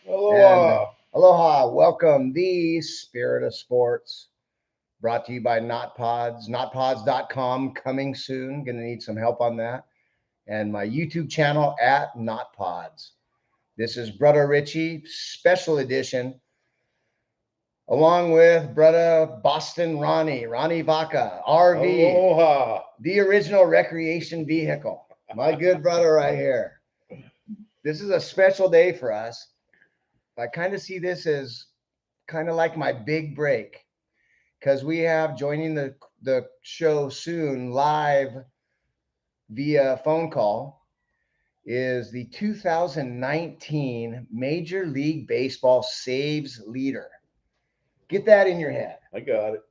Aloha. Aloha, welcome. The Spirit of Sports, brought to you by NotPods, notpods.com, coming soon. Going to need some help on that. And my YouTube channel at NotPods. This is Brother Richie, special edition, along with Brother Boston Ronnie Vaca, RV, Aloha. the original recreation vehicle. My good brother right here. This is a special day for us. I kind of see this as kind of like my big break because we have joining the show soon live via phone call is the 2019 Major League Baseball saves leader. Get that in your head. I got it.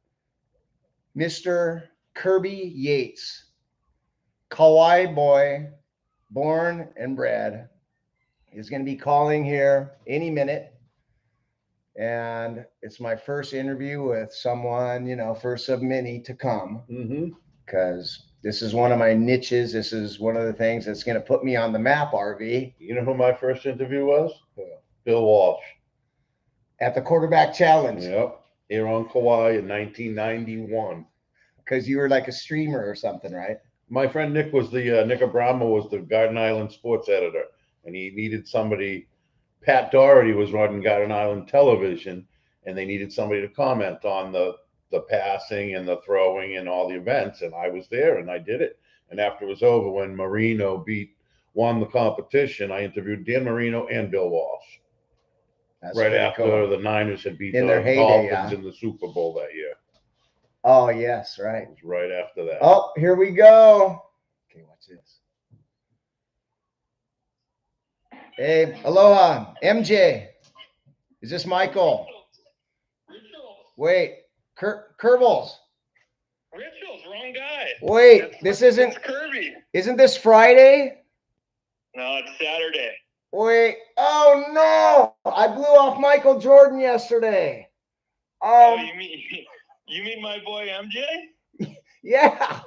Mr. Kirby Yates, Kaua'i boy, born and bred, is going to be calling here any minute. And it's my first interview with someone, first of many to come, Mm-hmm. because this is one of my niches. This is one of the things that's going to put me on the map, RV, You know who my first interview was? Bill Walsh. at the quarterback challenge, Yep. Here on Kauai in 1991. because you were like a streamer or something, right? My friend Nick was Nick Abramo was the Garden Island sports editor, and he needed somebody. Pat Doherty was running Garden Island television, and they needed somebody to comment on the passing and the throwing and all the events, and I was there and I did it. And after it was over, when Marino won the competition, I interviewed Dan Marino and Bill Walsh. That's Right pretty after cool. the Niners had beat In their the heyday, Dolphins yeah. in the Super Bowl that year. Oh, yes, right. It was right after that. Oh, here we go. Okay, watch this. Hey, aloha, MJ. Is this Michael? Wait, Kerbals. Rituals, wrong guy. Wait, this isn't. It's Kirby. Isn't this Friday? No, it's Saturday. Wait. Oh no! I blew off Michael Jordan yesterday. Oh, you mean my boy MJ? Yeah.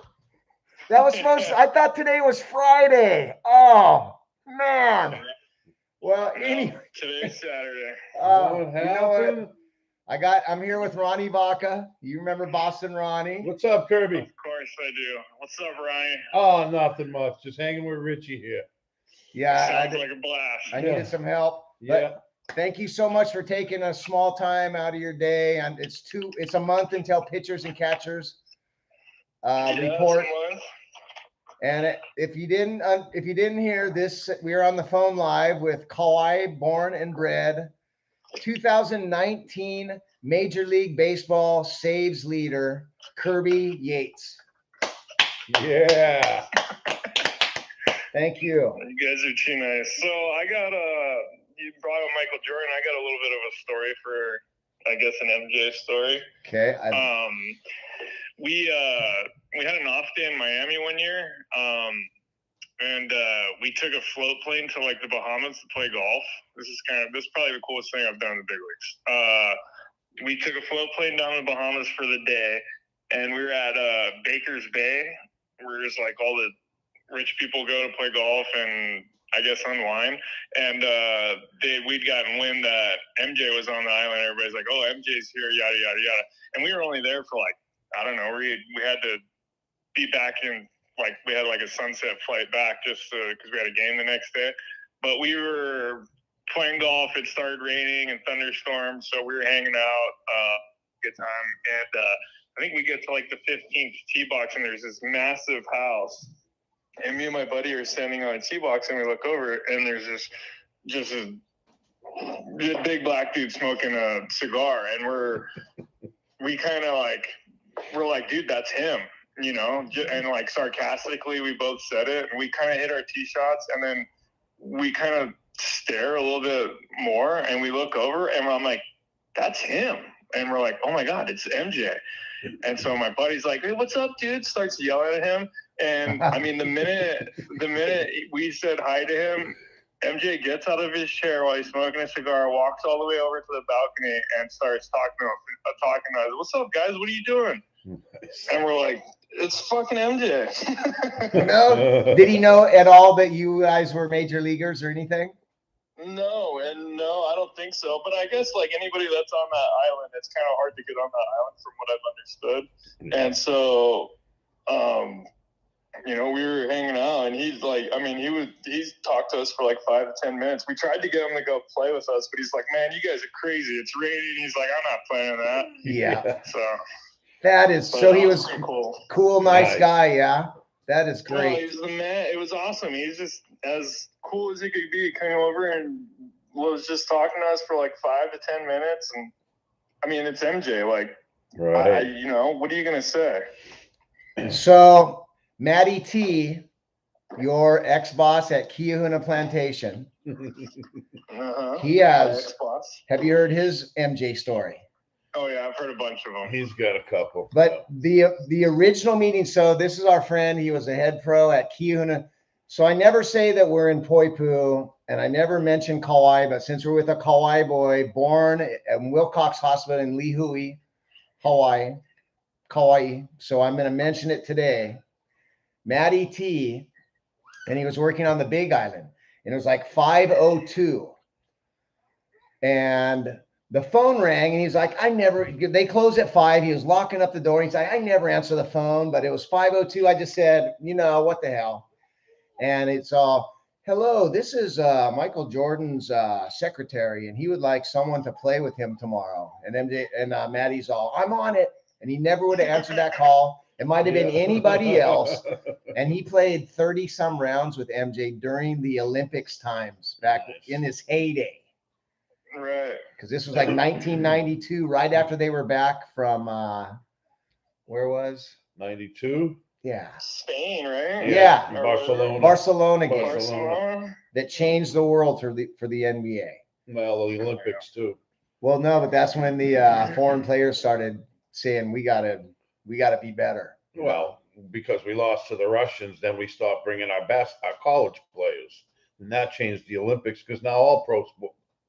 That was supposed to, I thought today was Friday. Oh man. Well, No, anyway. today's Saturday. What You know what? happened? I'm here with Ronnie Vaca. You remember Boston Ronnie? What's up, Kirby? Of course I do. What's up, Ronnie? Oh, nothing much. Just hanging with Richie here. Yeah, Sounds like a blast. I needed some help. Yeah. Thank you so much for taking a small time out of your day. And it's a month until pitchers and catchers report. And if you didn't hear this, we are on the phone live with Kaua'i, born and bred, 2019 Major League Baseball saves leader, Kirby Yates. Yeah. Thank you. You guys are too nice. So you brought up Michael Jordan. I got a little bit of a story for, I guess, an MJ story. Okay. We had an off day in Miami one year, and we took a float plane to like the Bahamas to play golf. This is probably the coolest thing I've done in the big leagues. We took a float plane down to the Bahamas for the day, and we were at Baker's Bay, where it's like all the rich people go to play golf and I guess unwind. And we'd gotten wind that MJ was on the island. Everybody's like, "Oh, MJ's here," yada yada yada. And we were only there for like, I don't know. We had to be back in, like, we had like a sunset flight back just because we had a game the next day. But we were playing golf. It started raining and thunderstorms, so we were hanging out. Good time. And I think we get to like the 15th tee box, and there's this massive house. And me and my buddy are standing on a tee box, and we look over, and there's just a big black dude smoking a cigar, and we're like, dude, that's him, and like sarcastically, we both said it, and we kind of hit our tee shots, and then we kind of stare a little bit more, and we look over, and I'm like, that's him, and we're like, oh my God, it's MJ. And so my buddy's like, hey, what's up, dude? Starts yelling at him. And I mean, the minute we said hi to him, MJ gets out of his chair while he's smoking a cigar, walks all the way over to the balcony, and starts talking to us. What's up, guys? What are you doing? And we're like, it's fucking MJ. No, did he know at all that you guys were major leaguers or anything? No, I don't think so. But I guess like anybody that's on that island, it's kind of hard to get on that island from what I've understood. And so, you know, we were hanging out, and he's like, I mean, he's talked to us for like 5 to 10 minutes. We tried to get him to go play with us, but he's like, man, you guys are crazy. It's raining. He's like, I'm not playing that. Yeah. So that is, so he was cool, nice guy. Yeah. That is great. No, he was the man. It was awesome. He's just as cool as he could be. He came over and was just talking to us for like 5 to 10 minutes. And I mean, it's MJ. Like, Right. you know, what are you going to say? So, Matty T, your ex-boss at Kiahuna Plantation, he has, have you heard his MJ story? Oh, yeah, I've heard a bunch of them. He's got a couple. But the original meeting, so this is our friend. He was a head pro at Kiahuna. So I never say that we're in Poipu, and I never mention Kaua'i, but since we're with a Kaua'i boy, born at Wilcox Hospital in Lihui, Hawaii, Kaua'i. So I'm going to mention it today. Matty T, and he was working on the Big Island, and it was like 5:02. And the phone rang, and he's like, they closed at 5. He was locking up the door. He's like, I never answer the phone, but it was 5:02. I just said, you know, what the hell? And it's all, hello, this is Michael Jordan's secretary, and he would like someone to play with him tomorrow. And MJ and Matty's all, I'm on it. And he never would have answered that call. It might have been anybody else. And he played 30 some rounds with MJ during the Olympics times back in his heyday. Right. Because this was like 1992, right after they were back from where was 92? Yeah, Spain, right? Yeah. Barcelona game. That changed the world for the NBA. Well, the Olympics too. Well, no, but that's when the foreign players started saying we gotta be better. Well, because we lost to the Russians, then we stopped bringing our college players, and that changed the Olympics because now all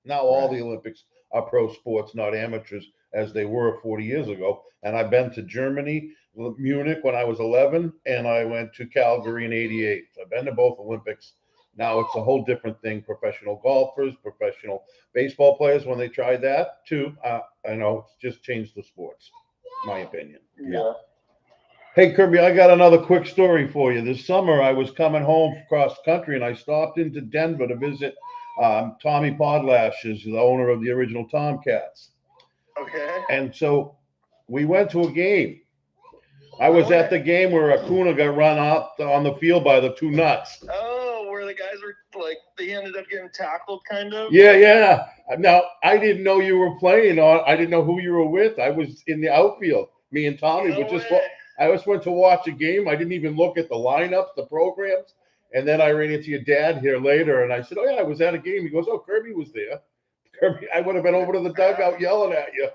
the Olympics are pro sports, not amateurs, as they were 40 years ago. And I've been to Germany, Munich when I was 11, and I went to Calgary in '88. I've been to both Olympics. Now it's a whole different thing. Professional golfers, professional baseball players, when they tried that too, I know it's just changed the sports, my opinion. Yeah. Hey, Kirby, I got another quick story for you. This summer, I was coming home across country, and I stopped into Denver to visit Tommy Podlash, is the owner of the original Tomcats. Okay. And so we went to a game. I was at the game where Acuna got run out on the field by the two nuts. Oh, where the guys were like, they ended up getting tackled, kind of? Yeah. Now, I didn't know you were playing on. I didn't know who you were with. I was in the outfield. Me and Tommy I just went to watch a game. I didn't even look at the lineups, the programs. And then I ran into your dad here later, and I said, oh, yeah, I was at a game. He goes, oh, Kirby was there. Kirby, I would have been over to the dugout yelling at you.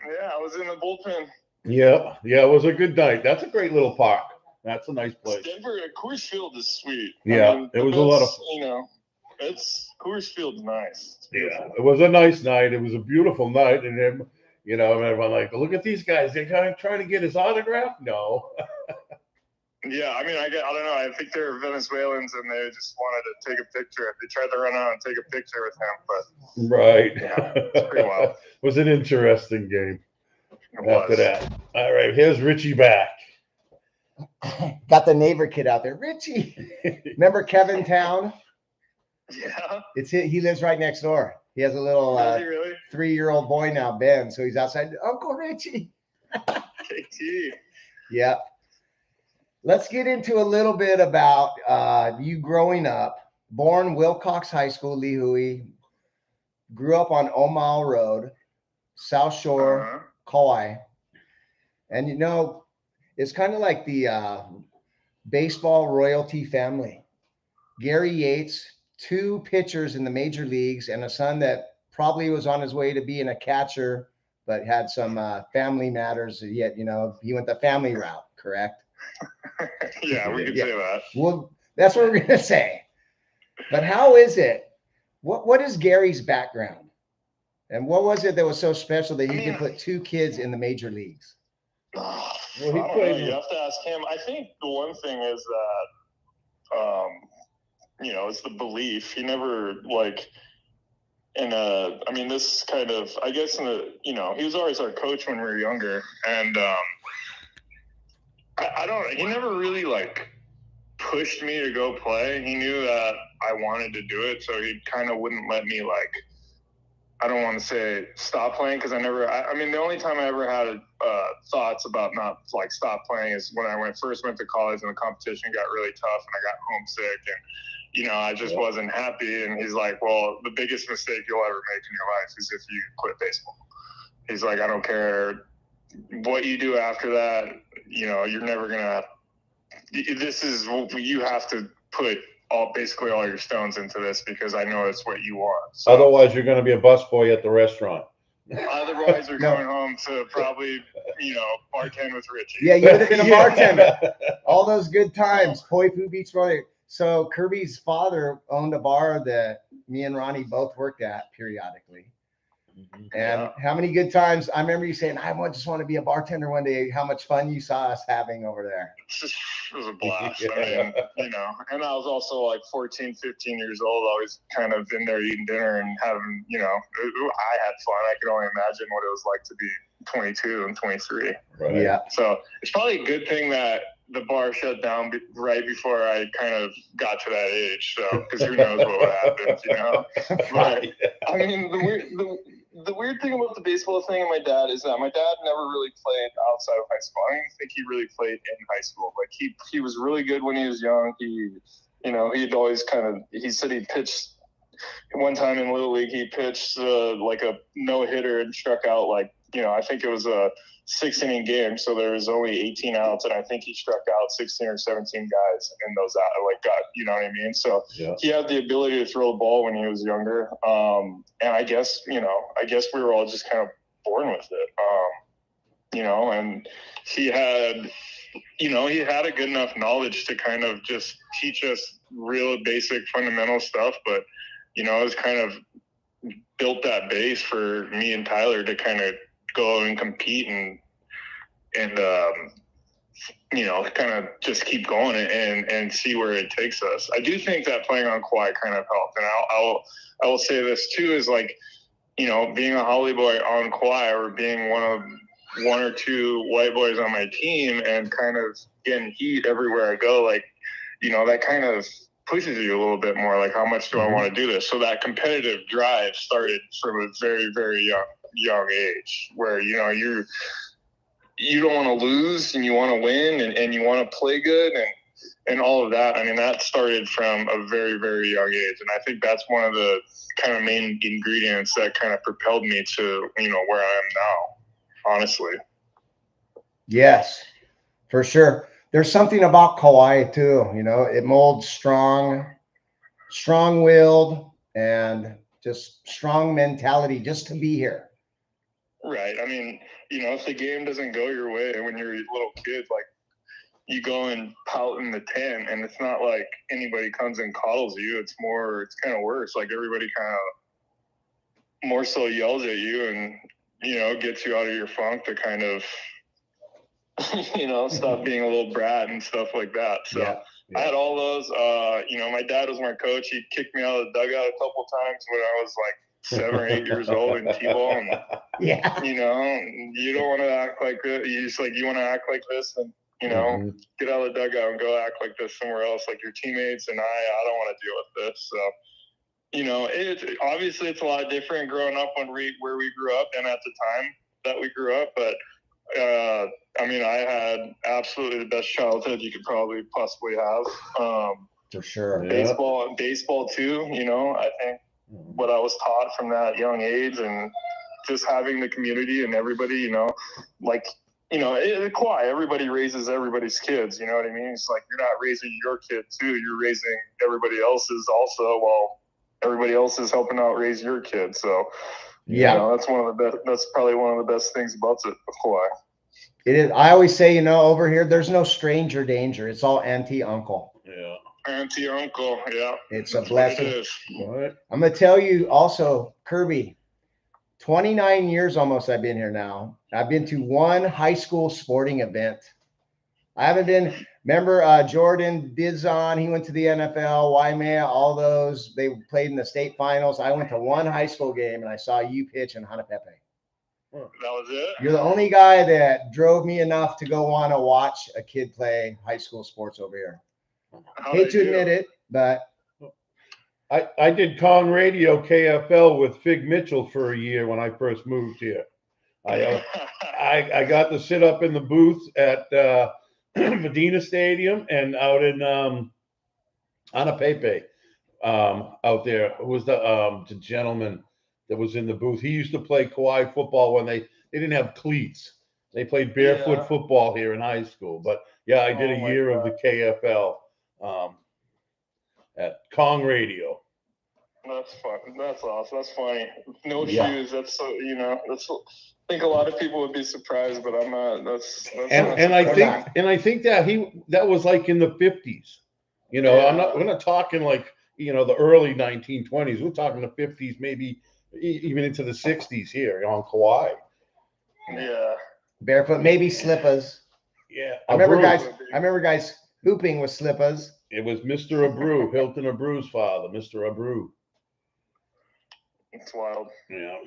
Yeah, I was in the bullpen. Yeah, it was a good night. That's a great little park. That's a nice place. Denver, Coors Field is sweet. Yeah, I mean, it was a lot of fun. You know, Coors Field's nice. Yeah, it was a nice night. It was a beautiful night, and then, you know, everyone like, look at these guys. They're kind of trying to get his autograph. No. Yeah, I mean, I don't know. I think they're Venezuelans, and they just wanted to take a picture. They tried to run out and take a picture with him, but right. Yeah, it's pretty wild. It was an interesting game. After that, all right. Here's Richie back. Got the neighbor kid out there, Richie. Remember Kevin Town? Yeah. He lives right next door. He has a little 3-year-old boy now, Ben. So he's outside. Uncle Richie. KT. Yeah. Let's get into a little bit about you growing up. Born Wilcox High School, Lihui. Grew up on Omaha Road, South Shore, Kaua'i. And, you know, it's kind of like the baseball royalty family. Gary Yates, 2 pitchers in the major leagues, and a son that probably was on his way to being a catcher, but had some family matters. Yet, you know, he went the family route, correct? Yeah, we could say that. Well, that's what we're going to say. But how is it? What is Gary's background? And what was it that was so special that he could put 2 kids in the major leagues? I don't know. You have to ask him. I think the one thing is that, you know, it's the belief. He never, like, And I mean, this kind of, I guess, he was always our coach when we were younger, and he never really like pushed me to go play. He knew that I wanted to do it, so he kind of wouldn't let me like, I don't want to say stop playing, because I mean, the only time I ever had thoughts about not like stop playing is when I first went to college and the competition got really tough and I got homesick and, I just wasn't happy. And he's like, well, the biggest mistake you'll ever make in your life is if you quit baseball. He's like, I don't care what you do after that, you're never going to, you have to put basically all your stones into this, because I know it's what you want. So, otherwise, you're going to be a busboy at the restaurant. Otherwise, you're going home to probably, bartend with Richie. Yeah, you would have been a bartender. All those good times, Poipu Beach Brother. So Kirby's father owned a bar that me and Ronnie both worked at periodically. And how many good times, I remember you saying, I just want to be a bartender one day, how much fun you saw us having over there. It was a blast. I mean, and I was also like 14, 15 years old, always kind of in there eating dinner and having, I had fun. I could only imagine what it was like to be 22 and 23. Right. Yeah. So it's probably a good thing that the bar shut down right before I kind of got to that age. So, because who knows what would happen, But, I mean, the weird thing about the baseball thing and my dad is that my dad never really played outside of high school. I don't even think he really played in high school. Like he was really good when he was young. He'd always he said he pitched one time in Little League. He pitched like a no hitter and struck out I think it was a 6-inning game, so there was only 18 outs, and I think he struck out 16 or 17 guys in those you know what I mean? So he had the ability to throw the ball when he was younger, and I guess we were all just kind of born with it, and he had a good enough knowledge to kind of just teach us real basic fundamental stuff, but it was kind of built that base for me and Tyler to kind of go and compete and kind of just keep going and see where it takes us. I do think that playing on Kaua'i kind of helped, and I will say this too is being a Holly boy on Kaua'i or being one or two white boys on my team and kind of getting heat everywhere I go, that kind of pushes you a little bit more, like how much do I want to do this? So that competitive drive started from a very, very young age, where you don't want to lose and you want to win and you want to play good and all of that. I mean, that started from a very, very young age, and I think that's one of the kind of main ingredients that kind of propelled me to where I am now, honestly. Yes, for sure. There's something about Kaua'i too, it molds strong-willed and just strong mentality just to be here. Right. I mean, if the game doesn't go your way when you're a little kid, you go and pout in the tent, and it's not like anybody comes and coddles you. It's kind of worse. Like everybody kind of more so yells at you and, gets you out of your funk to kind of, stop being a little brat and stuff like that. So I had all those. My dad was my coach. He kicked me out of the dugout a couple times when I was 7 or 8 years old in T-ball. And, you don't want to act like this. You want to act like this and, get out of the dugout and go act like this somewhere else, like your teammates. And I don't want to deal with this. So, it's a lot different growing up where we grew up and at the time that we grew up. But, I had absolutely the best childhood you could probably possibly have. For sure. Baseball too, I think what I was taught from that young age and just having the community and everybody, at Kaua'i, everybody raises everybody's kids, you know what I mean? It's like you're not raising your kid too, you're raising everybody else's also while everybody else is helping out raise your kid. So that's probably one of the best things about it, Kaua'i. It is. I always say, over here, there's no stranger danger. It's all auntie-uncle. Yeah. Auntie-uncle, yeah. It's a blessing. It is. What? I'm going to tell you also, Kirby, 29 years almost I've been here now. I've been to one high school sporting event. I haven't been, Remember Jordan Dizon, he went to the NFL, Waimea, all those. They played in the state finals. I went to one high school game, and I saw you pitch in Hanapepe. That was it? You're the only guy that drove me enough to go want to watch a kid play high school sports over here. Hate to admit it, but I did Kong Radio KFL with Fig Mitchell for a year when I first moved here. I got to sit up in the booth at Medina Stadium and out in Hanapepe out there. It was the gentleman that was in the booth. He used to play Kaua'i football when they didn't have cleats. They played barefoot football here in high school. But yeah, I did a year of the KFL at Kong Radio. That's fun. That's awesome. That's funny. No shoes. That's so, that's. I think a lot of people would be surprised, but I'm not. And I think that was like in the 50s. We're not talking like the early 1920s. We're talking the 50s, maybe even into the 60s here on Kaua'i. Yeah. Barefoot, maybe slippers. Yeah. I remember guys hooping with slippers. It was Mr. Abreu, Hilton Abreu's father, Mr. Abreu. It's wild. Yeah.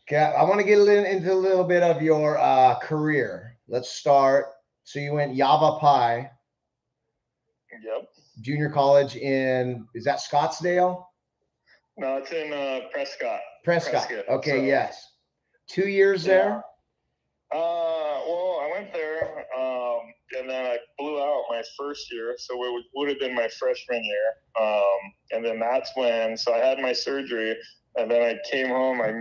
Okay, I want to get into a little bit of your career. Let's start. So you went Yavapai. Yep. Junior college is that Scottsdale? No, it's in Prescott. Okay, so, yes. 2 years there? Well, I went there, and then I blew out my first year, so it would have been my freshman year. And then that's when, so I had my surgery, and then I came home, I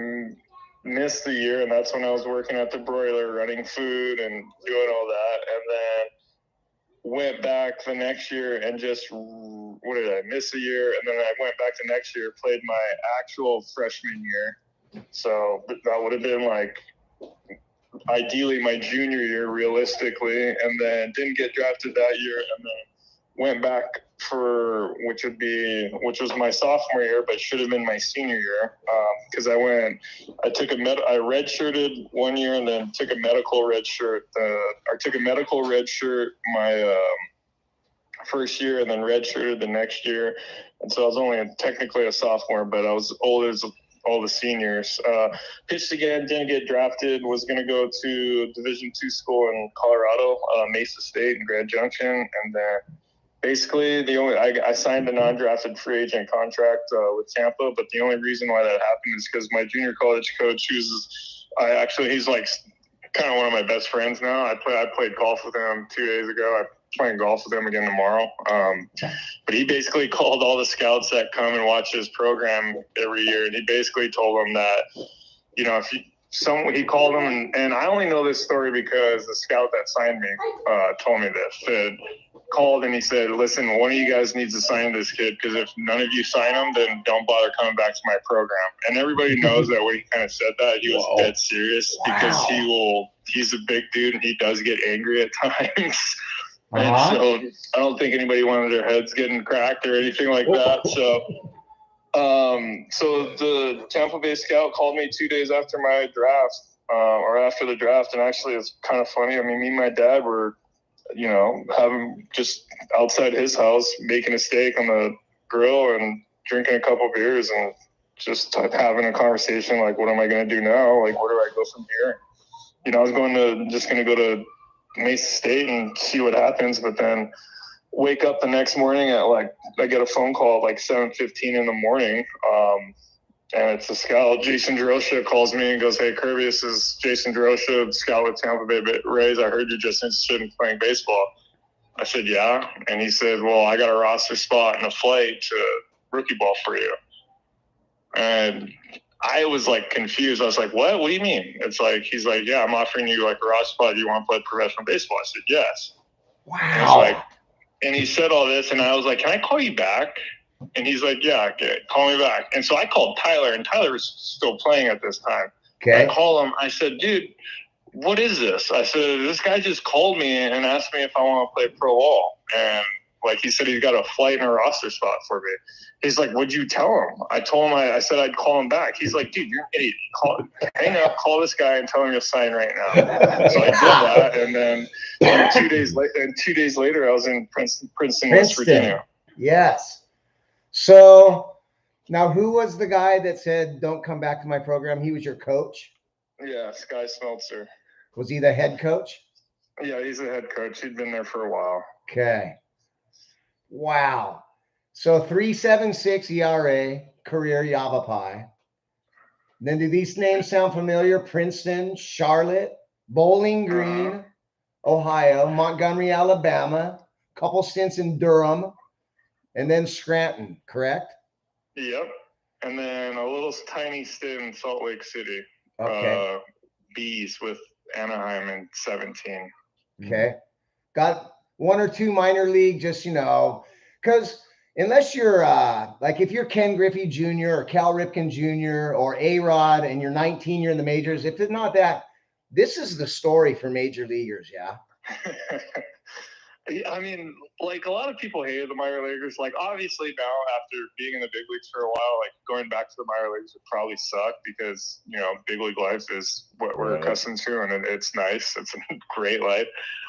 missed the year, and that's when I was working at the broiler, running food and doing all that, and then went back the next year and just, what did I miss a year? And then I went back the next year, played my actual freshman year. So that would have been like, ideally my junior year realistically, and then didn't get drafted that year, and then went back for which was my sophomore year, but should have been my senior year, because I redshirted 1 year and then took a medical red shirt. I took a medical red shirt my first year and then redshirted the next year, and so I was only technically a sophomore, but I was old as all the seniors. Pitched again, didn't get drafted, was going to go to a Division II school in Colorado, Mesa State in Grand Junction, and then basically I signed a non-drafted free agent contract with Tampa, but the only reason why that happened is because my junior college coach, he's like kind of one of my best friends now. I played golf with him 2 days ago. I'm playing golf with him again tomorrow. But he basically called all the scouts that come and watch his program every year, and he basically told them that, he called them, and I only know this story because the scout that signed me told me this. Called and he said, listen, one of you guys needs to sign this kid, because if none of you sign him, then don't bother coming back to my program. And everybody knows that when he kind of said that, he was dead serious, because he's a big dude and he does get angry at times. And so I don't think anybody wanted their heads getting cracked or anything like that. So the Tampa Bay scout called me 2 days after my draft, or after the draft. And actually it's kind of funny. I mean, me and my dad were, having just outside his house, making a steak on the grill and drinking a couple beers and just having a conversation like, what am I going to do now? Like, where do I go from here? I was just going to go to Mesa State and see what happens, but then wake up the next morning at I get a phone call at 7:15 in the morning. And it's a scout. Jason DeRocha calls me and goes, hey, Kirby, this is Jason DeRocha, scout with Tampa Bay Rays. I heard you're just interested in playing baseball. I said, yeah. And he said, well, I got a roster spot and a flight to rookie ball for you. And I was confused. I was like, what? What do you mean? It's he's like, yeah, I'm offering you a roster spot. Do you want to play professional baseball? I said, yes. Wow. And he said all this, and I was like, can I call you back? And he's like, yeah, okay, call me back. And so I called Tyler, and Tyler was still playing at this time. Okay. I call him. I said, dude, what is this? I said, this guy just called me and asked me if I want to play pro ball. And Like, he said he's got a flight and a roster spot for me. He's like, what'd you tell him? I told him, I said I'd call him back. He's like, dude, you're an idiot. Hang up, call this guy and tell him to sign right now. So I did that. And then 2 days later, I was in Princeton, West Virginia. Yes. So now, who was the guy that said, don't come back to my program? He was your coach? Yeah, Sky Smeltzer. Was he the head coach? Yeah, he's the head coach. He'd been there for a while. Okay. Wow. So 3.76 ERA, career Yavapai. Then do these names sound familiar? Princeton, Charlotte, Bowling Green, Ohio, Montgomery, Alabama, couple stints in Durham, and then Scranton, correct? Yep. And then a little tiny stint in Salt Lake City. Okay. Bees with Anaheim in 17. Okay. Got one or two minor league, just, because unless you're like if you're Ken Griffey Jr. or Cal Ripken Jr. or A-Rod and you're 19, you're in the majors. If it's not that, this is the story for major leaguers, yeah? I mean, like, a lot of people hated the minor leaguers. Like, obviously now, after being in the big leagues for a while, like, going back to the minor leagues would probably suck because, big league life is what we're accustomed to, and it's nice. It's a great life.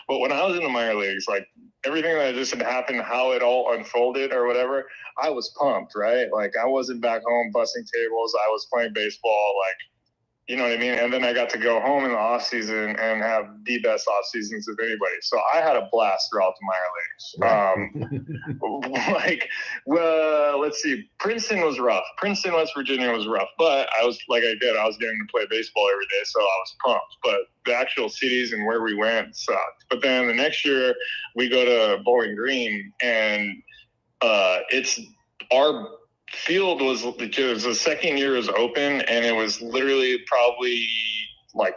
But when I was in the minor leagues, like, everything that just had happened, how it all unfolded or whatever, I was pumped, right? Like, I wasn't back home busting tables. I was playing baseball, like, you know what I mean? And then I got to go home in the off season and have the best off seasons of anybody. So I had a blast throughout the minor leagues. Let's see. Princeton was rough. Princeton, West Virginia was rough. But I was getting to play baseball every day, so I was pumped. But the actual cities and where we went sucked. But then the next year we go to Bowling Green, and it's our field was because the second year was open, and it was literally probably like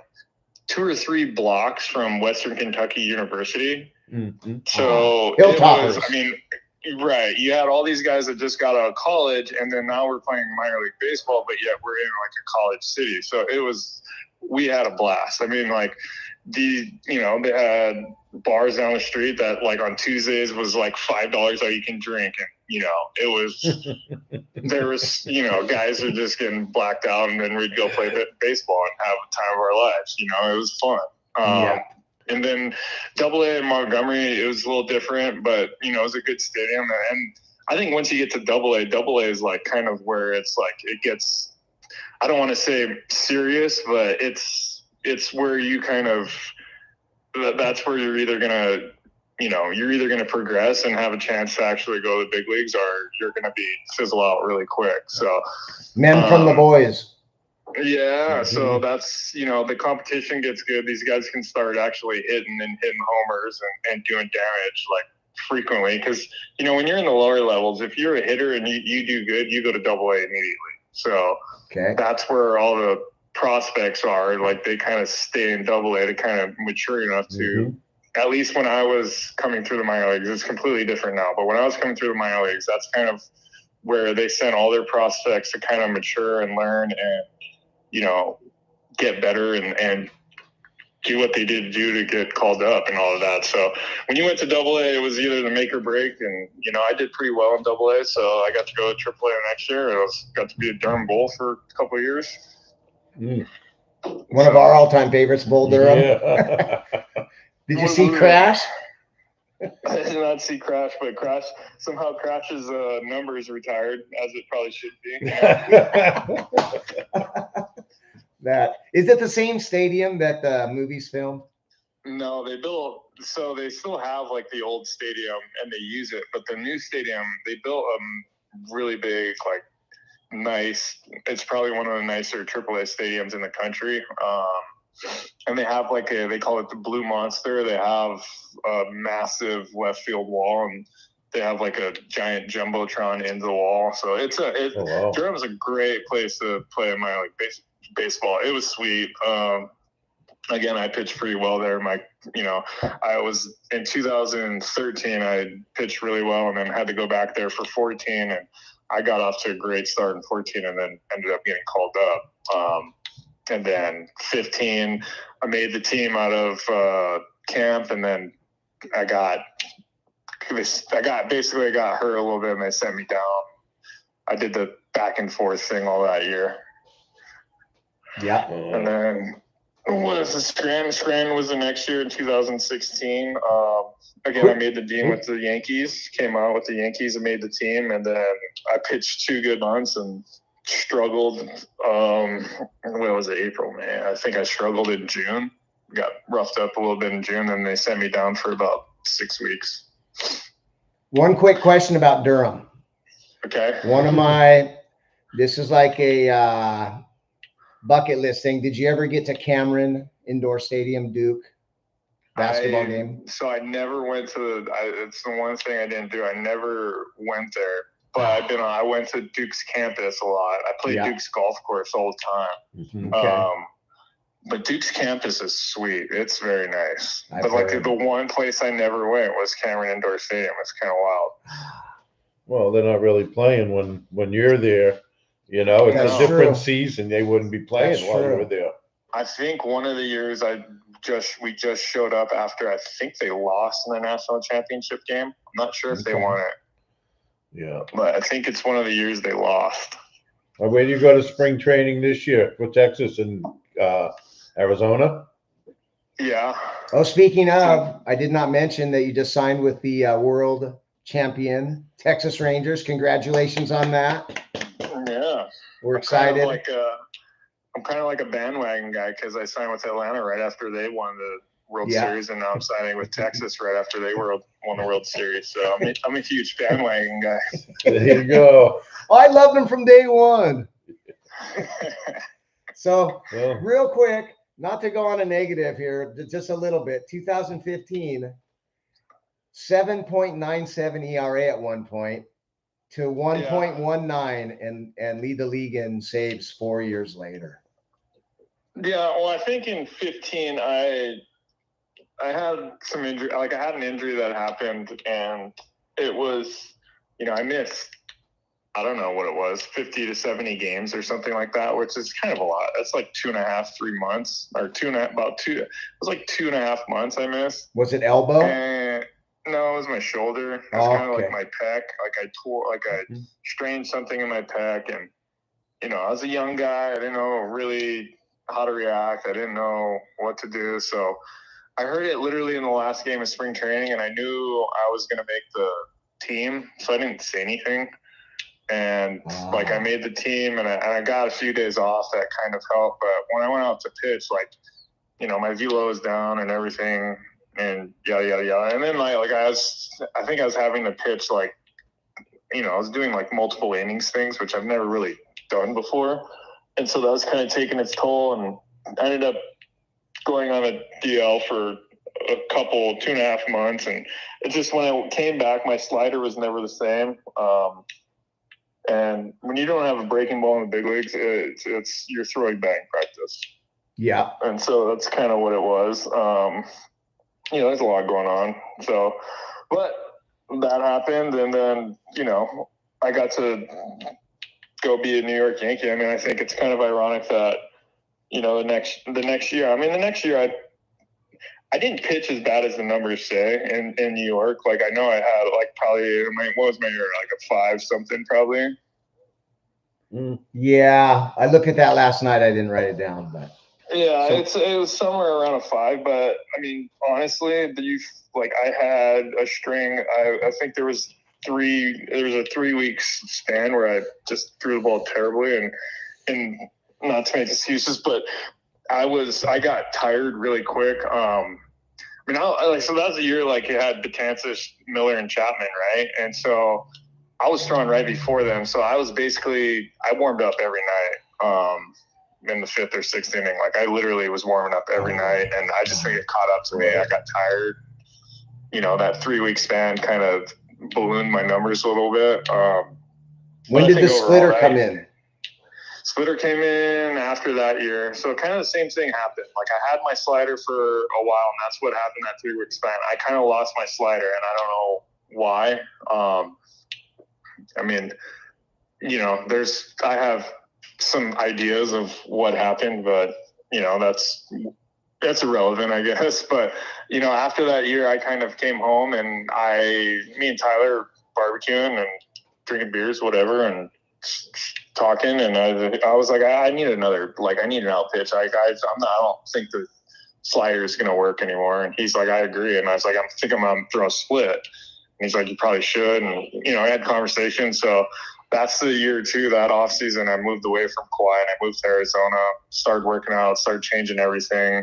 2 or 3 blocks from Western Kentucky University. Mm-hmm. So Hilltoppers. Right. You had all these guys that just got out of college, and then now we're playing minor league baseball, but yet we're in like a college city. So we had a blast. I mean, like, they had bars down the street that, like, on Tuesdays was like $5 all you can drink, and it was there was guys who are just getting blacked out, and then we'd go play baseball and have the time of our lives. It was fun. And then AA in Montgomery, it was a little different, but it was a good stadium. And I think once you get to AA is like kind of where it's like it gets, I don't want to say serious, but it's where you kind of, that's where you're either gonna progress and have a chance to actually go to the big leagues, or you're gonna fizzle out really quick. So men from the boys. Yeah, so that's, the competition gets good. These guys can start actually hitting homers and doing damage, like, frequently. Because, when you're in the lower levels, if you're a hitter and you do good, you go to AA immediately. So that's where all the prospects are. Like, they kind of stay in AA to kind of mature enough to, at least when I was coming through the minor leagues, it's completely different now. But when I was coming through the minor leagues, that's kind of where they sent all their prospects to kind of mature and learn and, get better and do what they did do to get called up and all of that. So when you went to AA, it was either the make or break. And, I did pretty well in AA. So I got to go to AAA the next year. I got to be a Durham Bull for a couple of years. One of our all-time favorites, Bull Durham. Yeah. Did you see Crash? I did not see Crash, but Crash's numbers retired, as it probably should be. That is it. The same stadium that the movies filmed? No, they still have like the old stadium and they use it, but the new stadium, they built a really big, like, nice. It's probably one of the nicer AAA stadiums in the country. And they have they call it the Blue Monster. They have a massive left field wall, and they have like a giant jumbotron into the wall. So Durham's a great place to play in minor league baseball. It was sweet. Again, I pitched pretty well there. I was in 2013. I pitched really well, and then had to go back there for 14, and I got off to a great start in 14, and then ended up getting called up. And then 15, I made the team out of camp, and then I got I got hurt a little bit and they sent me down. I did the back and forth thing all that year. Yeah. And then what is this? Scranton was the next year in 2016. Again, I made the team with the Yankees, came out with the Yankees and made the team. And then I pitched 2 good months and struggled. When was it? April, May. I think I struggled in June. Got roughed up a little bit in June, and they sent me down for about 6 weeks. One quick question about Durham. Okay. This is like a bucket list thing. Did you ever get to Cameron Indoor Stadium, Duke basketball game? So I never went to it's the one thing I didn't do. I never went there, but I went to Duke's campus a lot. I played Duke's golf course all the time. Okay. But Duke's campus is sweet. It's very nice. I've But like heard. the one place I never went was Cameron Indoor Stadium. It's kind of wild. Well, they're not really playing when you're there. You know, it's That's a different true. season. They wouldn't be playing That's while you true. were there. I think one of the years we just showed up after I think they lost in the national championship game. I'm not sure if they won it. Yeah. But I think it's one of the years they lost. Where do you go to spring training this year for Texas and Arizona? Yeah. Oh, speaking of, I did not mention that you just signed with the world champion Texas Rangers. Congratulations on that. Yeah. We're excited. I'm kind of like a bandwagon guy because I signed with Atlanta right after they won the World Yeah. Series, and now I'm signing with Texas right after they won the World Series. So I'm a huge bandwagon guy. There you go. I loved them from day one. So Well, real quick, not to go on a negative here, just a little bit. 2015, 7.97 ERA at one point to 1.19 and lead the league in saves 4 years later. Yeah, well, I think in 15 I had some injury. Like I had an injury that happened, and it was, I missed, I don't know what it was, 50 to 70 games or something like that, which is kind of a lot. That's like 2.5, 3 months, or it was like 2.5 months I missed. Was it elbow? And no, it was my shoulder. It was kind of like my pec. Like I strained something in my pec, and I was a young guy. I didn't know really how to react. I didn't know what to do. So I heard it literally in the last game of spring training, and I knew I was going to make the team, so I didn't say anything. And I made the team, and I got a few days off. That kind of helped. But when I went out to pitch, my velo was down and everything, and yada yada yada. And then I think I was having to pitch I was doing multiple innings things, which I've never really done before. And so that was kind of taking its toll, and I ended up going on a DL for a couple, 2.5 months. And it just, when I came back, my slider was never the same. And when you don't have a breaking ball in the big leagues, you're throwing batting practice. Yeah. And so that's kind of what it was. There's a lot going on. So, but that happened, and then, I got to go be a New York Yankee. I mean, I think it's kind of ironic that, the next year, I didn't pitch as bad as the numbers say in New York. I know I had probably, what was my year? A 5 something probably. Yeah. I looked at that last night. I didn't write it down, but. Yeah, it was somewhere around a 5, but I mean, honestly, I had a string. I think there was a 3-week span where I just threw the ball terribly, and not to make excuses, but I got tired really quick. So that was a year it had Betances, Miller, and Chapman, right? And so I was throwing right before them. So I was I warmed up every night. In the 5th or 6th inning, I literally was warming up every night, and I just think it caught up to me. I got tired. That 3-week span kind of ballooned my numbers a little bit. When did the splitter come in? Splitter came in after that year. So kind of the same thing happened. I had my slider for a while, and that's what happened that 3-week span. I kind of lost my slider, and I don't know why. I have some ideas of what happened, but that's irrelevant, I guess. But, you know, after that year, I kind of came home and me and Tyler barbecuing and drinking beers, whatever, and talking. And I was like, I need an out pitch. I don't think the slider is going to work anymore. And he's like, I agree. And I was like, I think I'm going to throw a split. And he's like, you probably should. And, you know, I had conversations. So that's the year too, that off season, I moved away from Kaua'i and I moved to Arizona, started working out, started changing everything.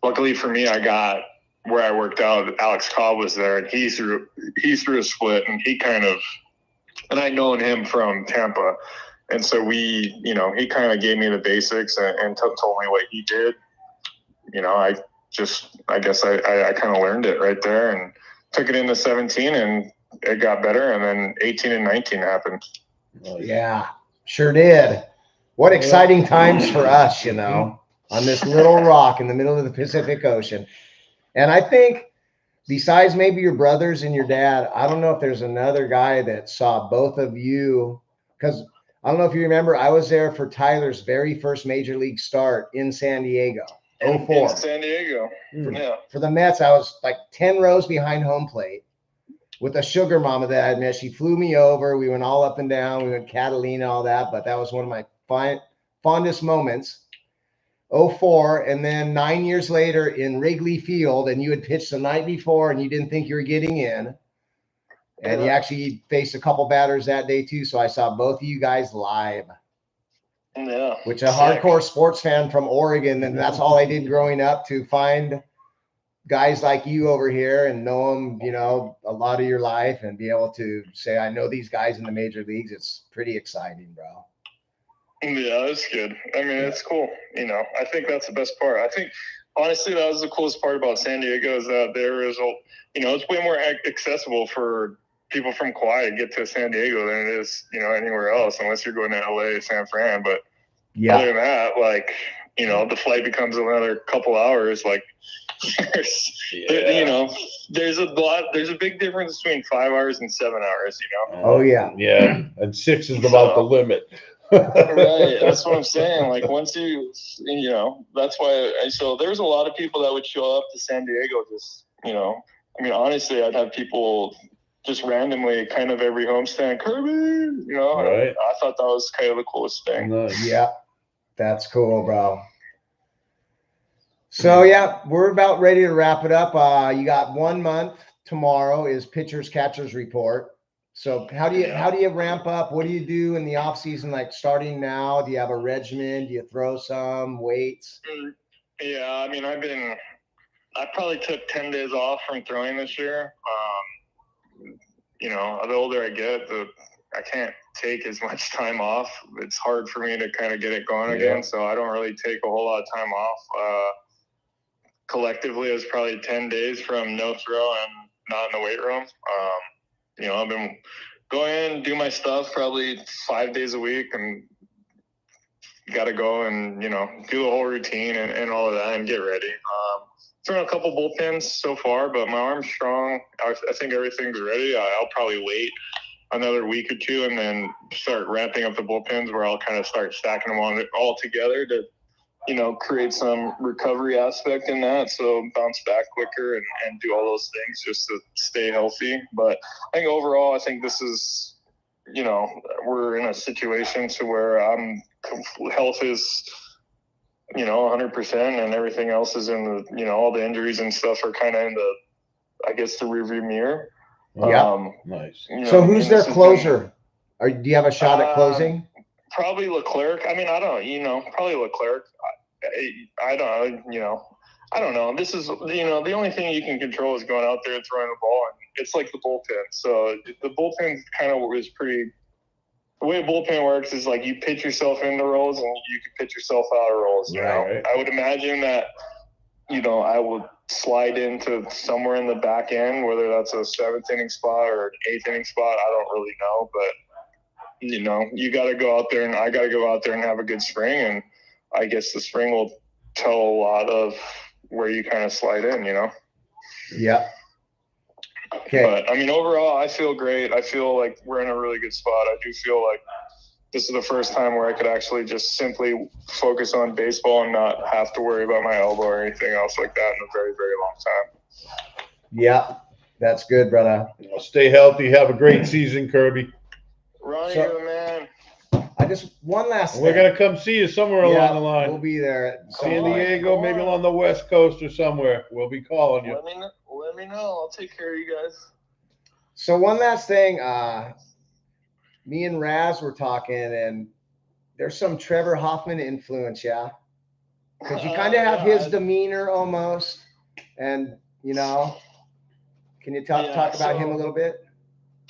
Luckily for me, I got where I worked out. Alex Cobb was there, and he threw a split, and and I'd known him from Tampa. And so he kind of gave me the basics and told me what he did. You know, I guess I kind of learned it right there and took it into 17, and it got better. And then 18 and 19 happened. Yeah, sure did. What exciting times for us, you know, on this little rock in the middle of the Pacific Ocean. And I think besides maybe your brothers and your dad, I don't know if there's another guy that saw both of you, because I don't know if you remember, I was there for Tyler's very first major league start in San Diego. 04. In San Diego. Yeah. For the Mets, I was like 10 rows behind home plate with a sugar mama that I met. She flew me over. We went all up and down. We went Catalina, all that. But that was one of my fondest moments. 04. And then 9 years later in Wrigley Field, and you had pitched the night before and you didn't think you were getting in. And you actually faced a couple batters that day too. So I saw both of you guys live. Yeah. Which a hardcore sports fan from Oregon, and that's all I did growing up, to find guys like you over here and know them, you know, a lot of your life, and be able to say, I know these guys in the major leagues. It's pretty exciting, bro. Yeah, that's good. I mean, it's cool. You know, I think that's the best part. I think, honestly, that was the coolest part about San Diego, is that there is, you know, it's way more accessible for people from Kaua'i to get to San Diego than it is, you know, anywhere else, unless you're going to LA, San Fran. But other than that, like, you know, the flight becomes another couple hours. Like, you know, there's a big difference between 5 hours and 7 hours, you know? Oh, yeah. Yeah. And 6 is about the limit. Right. That's what I'm saying. Like, once you know, that's why. So there's a lot of people that would show up to San Diego just, you know, I mean, honestly, I'd have people just randomly, kind of every homestand, Kirby, you know, right. I thought that was kind of the coolest thing. Nice. Yeah, that's cool, bro. So yeah, we're about ready to wrap it up. You got 1 month. Tomorrow is pitchers catchers report. So how do you ramp up? What do you do in the off season? Like starting now, do you have a regimen? Do you throw some weights? Yeah, I mean, I probably took 10 days off from throwing this year. You know, the older I get, I can't take as much time off. It's hard for me to kind of get it going again. So I don't really take a whole lot of time off. Collectively, it was probably 10 days from no throw and not in the weight room. You know, I've been going in, do my stuff probably 5 days a week, and got to go and, you know, do the whole routine and all of that and get ready. Thrown a couple bullpens so far, but my arm's strong. I think everything's ready. I'll probably wait another week or two and then start ramping up the bullpens, where I'll kind of start stacking them on all together to, you know, create some recovery aspect in that. So bounce back quicker and do all those things just to stay healthy. But I think overall, I think this is, you know, we're in a situation to where health is, you know, 100%, and everything else is in the, you know, all the injuries and stuff are kind of in the, I guess, the rearview mirror. Yeah. Nice. You know, So who's their closer? Or do you have a shot at closing? Probably Leclerc. I mean, I don't, you know, probably Leclerc. I don't, you know, I don't know. This is, you know, the only thing you can control is going out there and throwing the ball. And it's like the bullpen. So the bullpen kind of is pretty, the way a bullpen works is like you pitch yourself into roles and you can pitch yourself out of roles. You know, I would imagine that, you know, I would slide into somewhere in the back end, whether that's a 7th inning spot or an 8th inning spot. I don't really know, but, you know, you got to go out there, and I got to go out there and have a good spring. And I guess the spring will tell a lot of where you kind of slide in, you know? Yeah. Okay. But I mean, overall, I feel great. I feel like we're in a really good spot. I do feel like, this is the first time where I could actually just simply focus on baseball and not have to worry about my elbow or anything else like that in a very, very long time. Yeah, that's good, brother. Stay healthy. Have a great season, Kirby. Ronnie, So- you're the man. I just one last thing. We're gonna come see you somewhere along the line. We'll be there at some San point. Diego, Come maybe on. on the West Coast or somewhere. We'll be calling you. Let me know. I'll take care of you guys. So one last thing, me and Raz were talking, and there's some Trevor Hoffman influence, yeah, because you kind of have his demeanor almost, and you know, can you talk about him a little bit?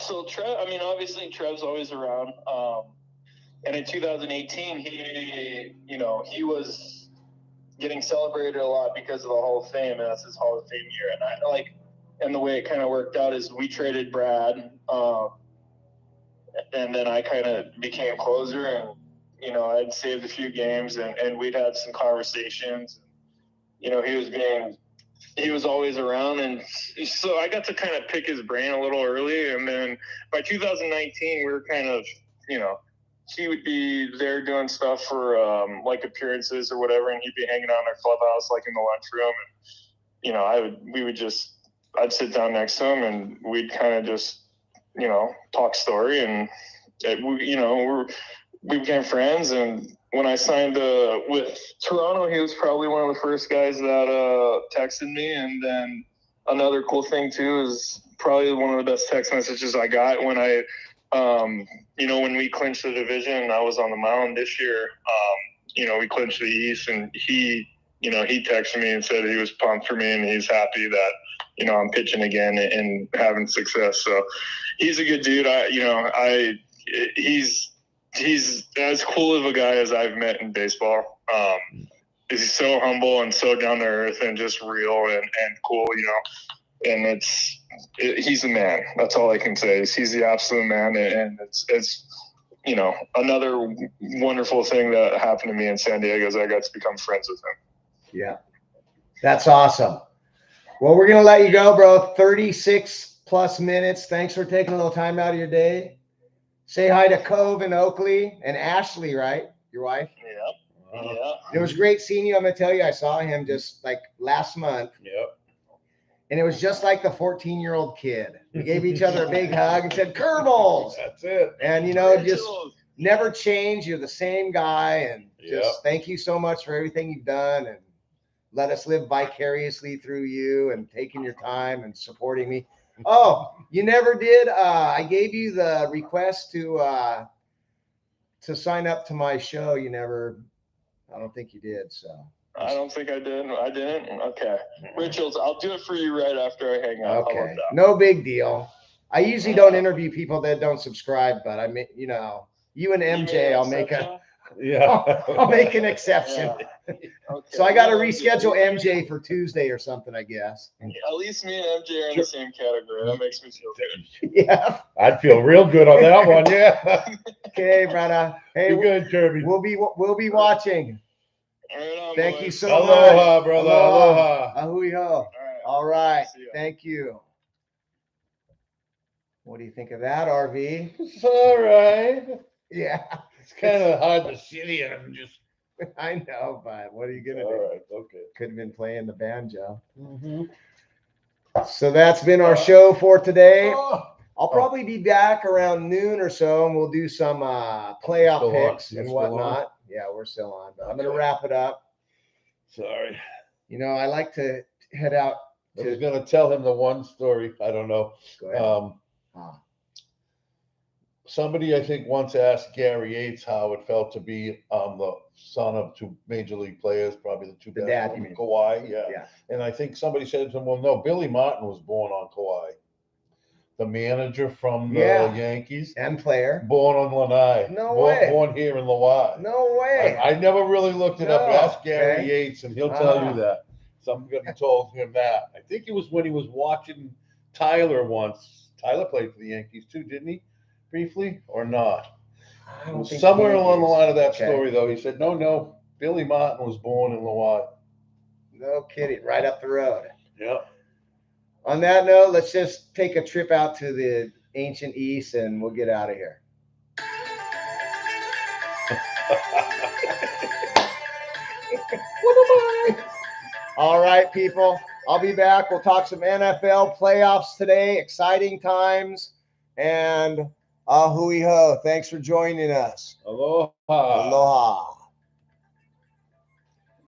So Trev, I mean, obviously Trev's always around. And in 2018, he was getting celebrated a lot because of the Hall of Fame, and that's his Hall of Fame year. And the way it kind of worked out is we traded Brad, and then I kind of became closer, and I'd saved a few games, and we'd had some conversations. He was always around, and so I got to kind of pick his brain a little early. And then by 2019, we were kind of, he would be there doing stuff for like appearances or whatever, and he'd be hanging out in our clubhouse, like in the lunchroom. And I'd sit down next to him, and we'd kind of just, talk story, and we became friends. And when I signed with Toronto, he was probably one of the first guys that texted me. And then another cool thing too is probably one of the best text messages I got when when we clinched the division and I was on the mound this year. We clinched the East, and he texted me and said he was pumped for me and he's happy that I'm pitching again and having success. So he's a good dude. He's as cool of a guy as I've met in baseball. He's so humble and so down to earth and just real and cool, and he's the man. That's all I can say is he's the absolute man. And it's another wonderful thing that happened to me in San Diego is I got to become friends with him. Yeah, that's awesome. Well, we're going to let you go, bro. 36 plus minutes. Thanks for taking a little time out of your day. Say hi to Cove and Oakley and Ashley, right? Your wife? Yeah. Yeah. It was great seeing you. I'm going to tell you, I saw him just like last month. Yep. And it was just like the 14-year-old kid. We gave each other a big hug and said, Kerbals. That's it. And, just never change. You're the same guy. And just thank you so much for everything you've done. And let us live vicariously through you and taking your time and supporting me. Oh, you never did. I gave you the request to sign up to my show. You never, I don't think you did. So I don't think I did. I didn't. Okay. Richards, I'll do it for you right after I hang up. Okay. No big deal. I usually don't interview people that don't subscribe, but I mean, you and MJ, I'll make an exception. Yeah. Okay. So I got to reschedule MJ for Tuesday or something, I guess. At least me and MJ are in the same category. That makes me feel good. Yeah. I'd feel real good on that one. Yeah. Okay, brother. Hey, Be good, Kirby. We'll be watching. Right on, Thank boys. you so much. Aloha, brother. Aloha. Ahui ho. All right. Thank you. What do you think of that, RV? It's all right. Yeah. It's kind of hard to sit here and just. I know, but what are you gonna do? All right. Okay. Could have been playing the banjo. Mm-hmm. So that's been our show for today. Oh. I'll probably be back around noon or so, and we'll do some playoff Still on. picks You're and still on? whatnot. Yeah, we're still on, but I'm gonna wrap it up. Sorry. I like to head out. I was gonna tell him the one story. I don't know. Go ahead. Somebody I think once asked Gary Yates how it felt to be the son of two major league players, probably the two The best. dad, you mean? Kaua'i, yeah. Yeah. And I think somebody said to him, "Well, no, Billy Martin was born on Kaua'i, the manager from the Yankees, And player. born on Lanai. No way. Born here in Lawai. No way. I never really looked it up. No. Ask Gary Okay. Yates, and he'll tell you that. Somebody told him that. I think it was when he was watching Tyler once. Tyler played for the Yankees too, didn't he? Briefly or not? I don't think Somewhere he along the is. line of that Okay. story, though, he said, no, Billy Martin was born in Lawai. No kidding. Right up the road. Yeah. On that note, let's just take a trip out to the ancient East, and we'll get out of here. All right, people. I'll be back. We'll talk some NFL playoffs today. Exciting times. And hui ho. Thanks for joining us. Aloha. Aloha.